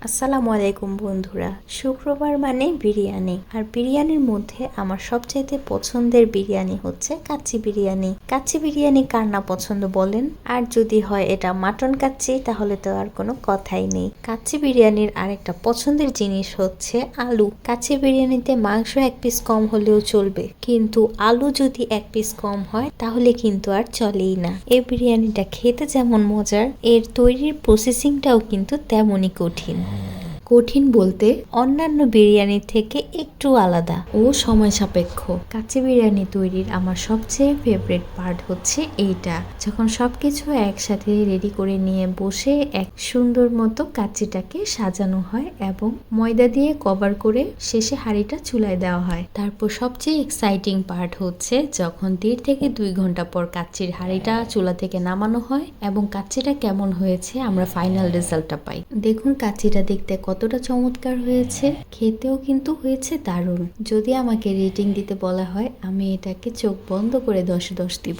আসসালামু আলাইকুম বন্ধুরা। শুক্রবার মানে বিরিয়ানি, আর বিরিয়ানির মধ্যে আমার সবচাইতে পছন্দের বিরিয়ানি হচ্ছে কাচ্চি বিরিয়ানি। কাচ্চি বিরিয়ানি কার না পছন্দ বলেন? আর যদি হয় এটা মাটন কাচ্চি, তাহলে তো আর কোনো কথাই নেই। কাচ্চি বিরিয়ানির আরেকটা পছন্দের জিনিস হচ্ছে আলু। কাচ্চি বিরিয়ানিতে মাংস এক পিস কম হলেও চলবে, কিন্তু আলু যদি এক পিস কম হয় তাহলে কিন্তু আর চলেই না। এই বিরিয়ানিটা খেতে যেমন মজার, এর তৈরির প্রসেসিংটাও কিন্তু তেমনই কঠিন। কঠিন বলতে অন্যান্য বিরিয়ানির থেকে একটু আলাদা ও সময় সাপেক্ষ। কাচ্চি বিরিয়ানি তৈরির আমার সবচেয়ে ফেভারিট পার্ট হচ্ছে এইটা, যখন সবকিছু একসাথে রেডি করে নিয়ে বসে এক সুন্দর মতো কাচ্চিটাকে সাজানো হয় এবং ময়দা দিয়ে কভার করে শেষে হাঁড়িটা চুলায় দেওয়া হয়। তারপর সবচেয়ে এক্সাইটিং পার্ট হচ্ছে যখন 1.5 থেকে 2 ঘন্টা পর কাচ্চির হাঁড়িটা চুলা থেকে নামানো হয় এবং কাচ্চিটা কেমন হয়েছে আমরা ফাইনাল রেজাল্টটা পাই। দেখুন কাচ্চিটা দেখতে কতটা চমৎকার হয়েছে, খেতেও কিন্তু হয়েছে দারুণ। যদি আমাকে রেটিং দিতে বলা হয়, আমি এটাকে চোখ বন্ধ করে 10/10 দিব।